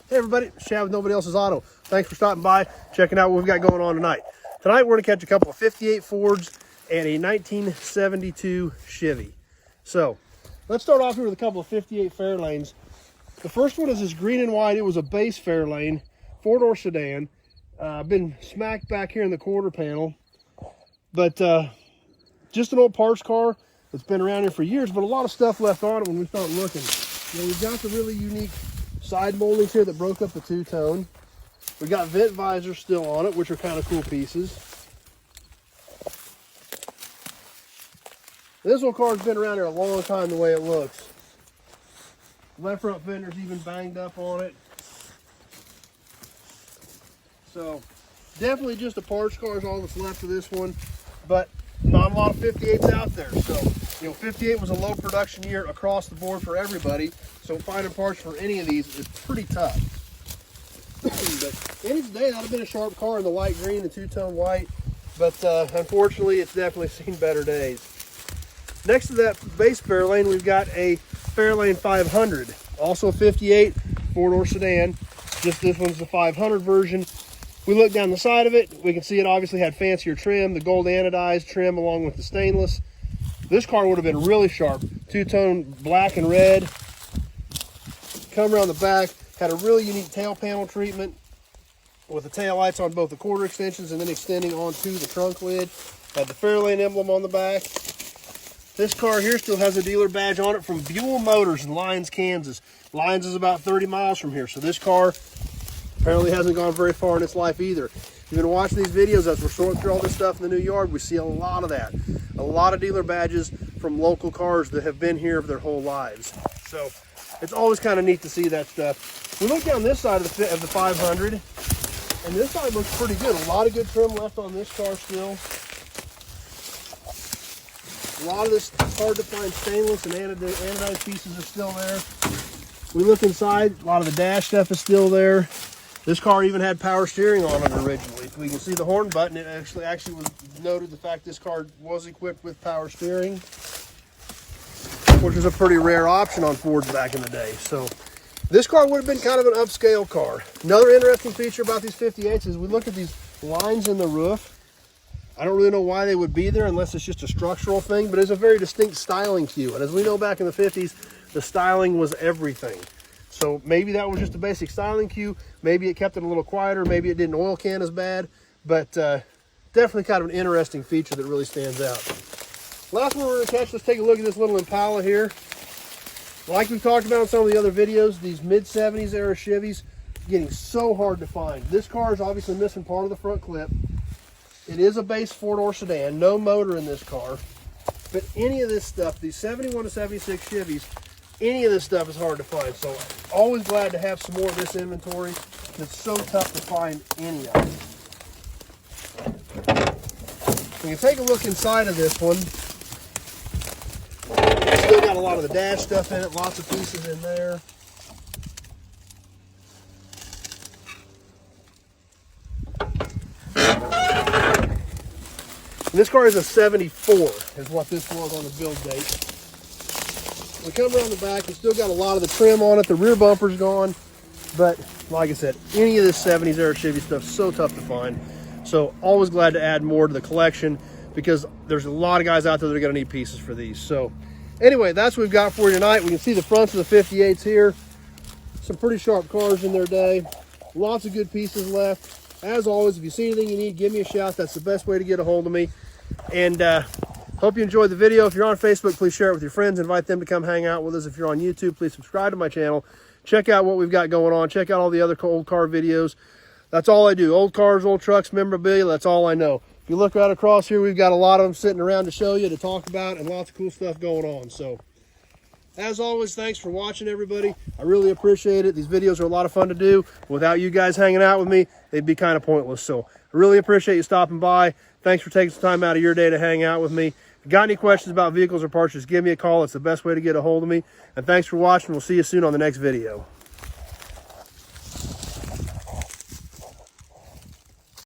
Hey everybody, Chad with Nobody Else's Auto. Thanks for stopping by, checking out what we've got going on tonight. Tonight we're going to catch a couple of 58 Fords and a 1972 Chevy. So let's start off here with a couple of 58 Fairlanes. The first one is this green and white. It was a base Fairlane, four-door sedan. Been smacked back here in the quarter panel, but just an old parts car that's been around here for years, but a lot of stuff left on it when we start looking. You know, we've got the really unique side moldings here that broke up the two-tone. We got vent visors still on it, which are kind of cool pieces. This little car's been around here a long time the way it looks. Left front fender's even banged up on it. So definitely just a parts car is all that's left of this one, but not a lot of 58s out there. So, you know, 58 was a low production year across the board for everybody. So finding parts for any of these is pretty tough. But any day, that would have been a sharp car in the white green and two-tone white. But unfortunately, it's definitely seen better days. Next to that base Fairlane, we've got a Fairlane 500. Also a 58 four-door sedan. Just this one's the 500 version. We look down the side of it, we can see it obviously had fancier trim, the gold anodized trim along with the stainless. This car would have been really sharp. Two-tone black and red. Come around the back, had a really unique tail panel treatment with the tail lights on both the quarter extensions and then extending onto the trunk lid. Had the Fairlane emblem on the back. This car here still has a dealer badge on it from Buell Motors in Lyons, Kansas. Lyons is about 30 miles from here, so this car apparently hasn't gone very far in its life either. If you've been watching these videos as we're sorting through all this stuff in the new yard, we see a lot of that. A lot of dealer badges from local cars that have been here for their whole lives. So it's always kind of neat to see that stuff. We look down this side of the 500, and this side looks pretty good. A lot of good trim left on this car still. A lot of this hard to find stainless and anodized pieces are still there. We look inside, a lot of the dash stuff is still there. This car even had power steering on it originally. We can see the horn button. It actually was noted the fact this car was equipped with power steering, which was a pretty rare option on Fords back in the day. So this car would have been kind of an upscale car. Another interesting feature about these 58s is we look at these lines in the roof. I don't really know why they would be there unless it's just a structural thing, but it's a very distinct styling cue. And as we know, back in the 50s, the styling was everything. So maybe that was just a basic styling cue. Maybe it kept it a little quieter. Maybe it didn't oil can as bad, but definitely kind of an interesting feature that really stands out. Last one we're going to catch, let's take a look at this little Impala here. Like we talked about in some of the other videos, these mid-70s era Chevys getting so hard to find. This car is obviously missing part of the front clip. It is a base four-door sedan, no motor in this car. But any of this stuff, these 71 to 76 Chevys, any of this stuff is hard to find. So always glad to have some more of this inventory. It's so tough to find any of it. We can take a look inside of this one. It's still got a lot of the dash stuff in it, lots of pieces in there. And this car is a 74, is what this was on the build date. We come around the back, it's still got a lot of the trim on it. The rear bumper's gone, but like I said, any of this 70s era Chevy stuff is so tough to find. So always glad to add more to the collection because there's a lot of guys out there that are going to need pieces for these. So anyway, that's what we've got for you tonight. We can see the fronts of the 58s here. Some pretty sharp cars in their day. Lots of good pieces left. As always, if you see anything you need, give me a shout. That's the best way to get a hold of me. And hope you enjoyed the video. If you're on Facebook, please share it with your friends. Invite them to come hang out with us. If you're on YouTube, please subscribe to my channel. Check out what we've got going on. Check out all the other old car videos. That's all I do. Old cars, old trucks, memorabilia. That's all I know. If you look right across here, we've got a lot of them sitting around to show you, to talk about, and lots of cool stuff going on. So as always, thanks for watching, everybody. I really appreciate it. These videos are a lot of fun to do. Without you guys hanging out with me, they'd be kind of pointless. So I really appreciate you stopping by. Thanks for taking some time out of your day to hang out with me. If you got any questions about vehicles or parts, just give me a call. It's the best way to get a hold of me. And thanks for watching. We'll see you soon on the next video.